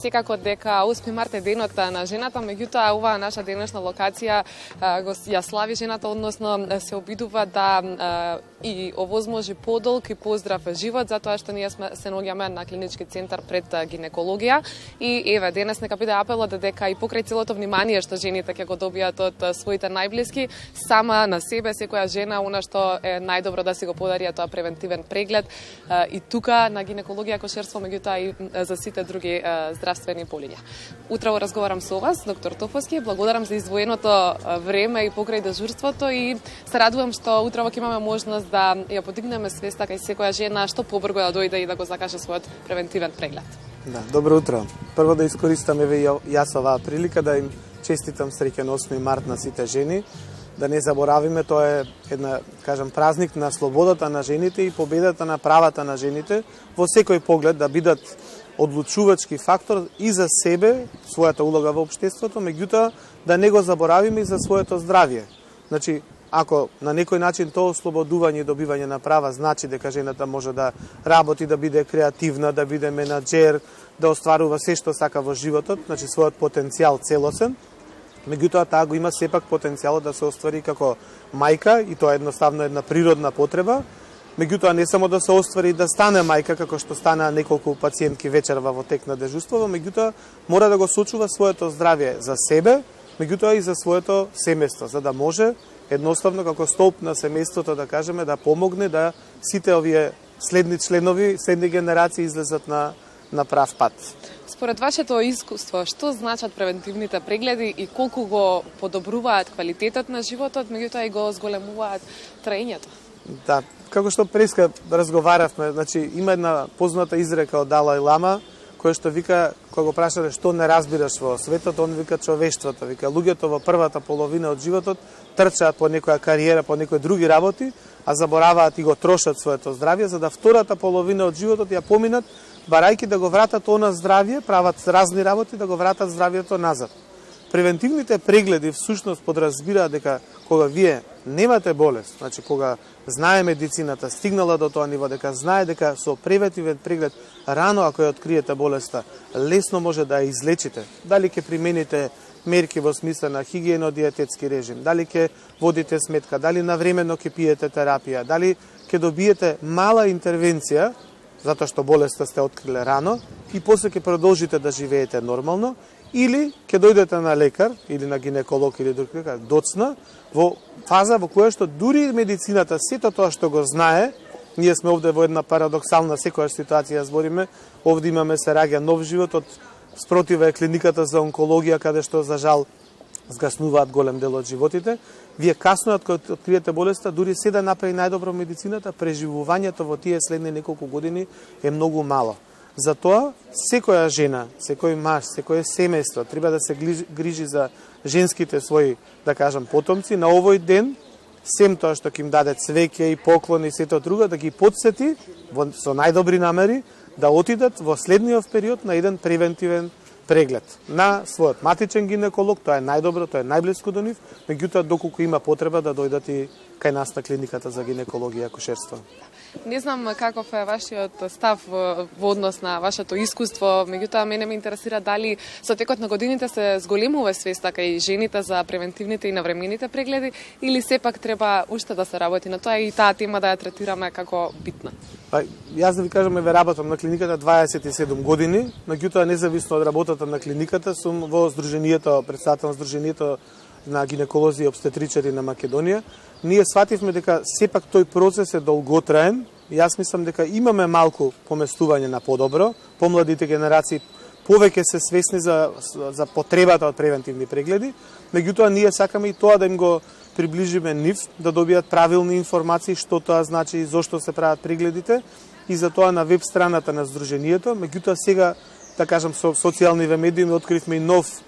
Секако дека 8 март е денот на жената, меѓутоа оваа наша денешна локација ја слави жената, односно се обидува да и овозможи подолг и поздрав живот, затоа што ние се наоѓаме на клинички центар пред гинекологија. И еве, денес нека биде апелот дека и покрај целото внимание што жените ќе го добијат од своите најблиски, сама на себе секоја жена, она што е најдобро да си го подари тоа превентивен преглед и тука на гинекологија, акушерство, меѓутоа и за сите други здравствени полиња. Утрово разговарам со вас, доктор Топовски. Благодарам за издвоеното време и покрај дежурството и се радувам што утрово ќе имаме можност да ја подигнеме свеста кај секоја жена што побрзо да дојде и да го закаже својот превентивен преглед. Да, добро утро. Прво да искористам еве јас оваа прилика да им честитам среќен 8 март на сите жени. Да не заборавиме, тоа е една, празник на слободата на жените и победата на правата на жените во секој поглед да бидат одлучувачки фактор и за себе, својата улога во општеството, меѓутоа да не го заборавиме и за своето здравје. Значи, ако на некој начин тоа ослободување и добивање на права значи дека жената може да работи, да биде креативна, да биде менаџер, да остварува се што сака во животот, значи својот потенцијал целосен, меѓутоа таа го има сепак потенцијалот да се оствари како мајка и тоа е едноставно една природна потреба. Меѓутоа не само да се оствари да стане мајка, како што стана неколку пациентки вечерва во тек на дежурство, меѓутоа мора да го сочува своето здравје за себе, меѓутоа и за своето семејство, за да може едноставно како столб на семејството да кажеме да помогне да сите овие следни членови, следни генерации излезат на прав пат. Според вашето искуство, што значат превентивните прегледи и колку го подобруваат квалитетот на животот, меѓутоа и го зголемуваат траењето? Да, како што преска разговаравме, значи има една позната изрека од Далај Лама, која што вика, кога го прашале што не разбираш во светот, он вика човештвото, вика луѓето во првата половина од животот трчаат по некоја кариера, по некои други работи, а забораваат и го трошат своето здравје, за да втората половина од животот ја поминат, барајќи да го вратат она здравје, прават разни работи да го вратат здравјето назад. Превентивните прегледи всушност подразбираат дека кога вие немате болест, значи кога знае медицината, стигнала до тоа ниво, дека знае дека со превентивен преглед рано ако ја откриете болеста, лесно може да ја излечите. Дали ќе примените мерки во смисла на хигиено-диететски режим, дали ќе водите сметка, дали навремено ќе пиете терапија, дали ќе добиете мала интервенција, затоа што болеста сте откриле рано, и после ќе продолжите да живеете нормално, или ќе дојдете на лекар, или на гинеколог, или друг лекар, доцна, во фаза во која што дури медицината, сето тоа што го знае, ние сме овде во една парадоксална секоја ситуација, збориме, овде имаме се раѓа нов живот, од спротива е клиниката за онкологија, каде што, за жал, згаснуваат голем дел од животите. Вие касно, кога откриете болеста, дури се да направи најдобро медицината, преживувањето во тие следни неколку години е многу мало. Затоа, секоја жена, секој маж, секој семејство треба да се грижи за женските своји, да кажам, потомци. На овој ден, сем тоа што ќе им даде цвеќе и поклони и сето друго, да ги потсети со најдобри намери да отидат во следниот период на еден превентивен преглед на својот матичен гинеколог, тоа е најдобро, тоа е најблиску до нив, меѓутоа доколку има потреба да дојдат и кај нас на клиниката за гинекологија и акушерство. Не знам каков е вашиот став во однос на вашето искуство, меѓутоа мене ме интересира дали со текот на годините се зголемува свеста кај жените за превентивните и навремените прегледи или сепак треба уште да се работи на тоа и таа тема да ја третираме како битна? Јас да ви кажам, еве работам на клиниката 27 години, меѓутоа независно од работата на клиниката сум во Сдруженијето, председател на Сдруженијето на гинеколози и обстетричари на Македонија. Ние свативме дека сепак тој процес е долготраен. Јас мислам дека имаме малку поместување на подобро. Помладите генерации повеќе се свесни за потребата од превентивни прегледи, меѓутоа ние сакаме и тоа да им го приближиме нив, да добијат правилни информации што тоа значи и зошто се прават прегледите, и за тоа на веб страната на Сдруженијето. Меѓутоа сега, да кажам, со социјалните медиуми откривме и нов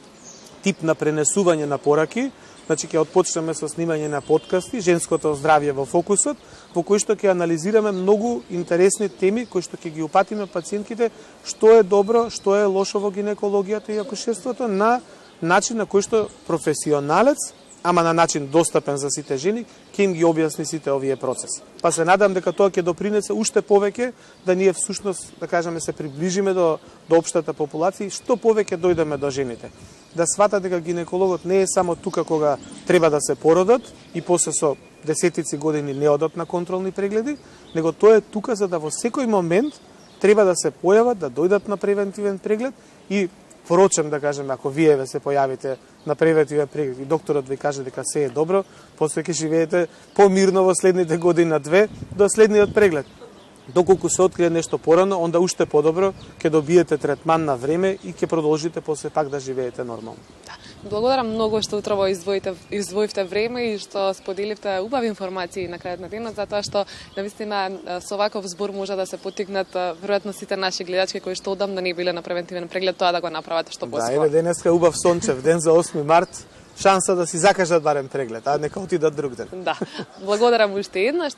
тип на пренесување на пораки. Значи ќе отпочнеме со снимање на подкасти Женското здравје во фокусот, во кој што ќе анализираме многу интересни теми кои што ќе ги упатиме пациентките што е добро, што е лошо во гинекологијата и акушерството на начин на кој што професионалец ама на начин достапен за сите жени, ќе им ги објасни сите овие процеси. Па се надам дека тоа ќе допринесе уште повеќе да ние всушност, да кажеме, се приближиме до општата популација и што повеќе дојдеме до жените. Да сватат дека гинекологот не е само тука кога треба да се породат и после со десетици години не одат на контролни прегледи, него тој е тука за да во секој момент треба да се појават, да дојдат на превентивен преглед и порочам да кажем, ако вие се појавите на превентивен преглед и докторот ви каже дека се е добро, после ќе живеете помирно во следните година две до следниот преглед. Доколку се открие нешто порано, онда уште подобро ќе добиете третман на време и ќе продолжите после пак да живеете нормално. Благодарам многу што утрово издвоивте време и што споделивте убави информации на крајот на денот, затоа што навистина со ваков збор може да се поттикнат веројатно сите наши гледачки кои што одамна не биле на превентивен преглед тоа да го направат што поскоро. Да, еве денеска е убав сончев ден за 8 март, шанса да си закажат барем преглед, а нека отидат друг ден. Да. Благодарам уште еднаш.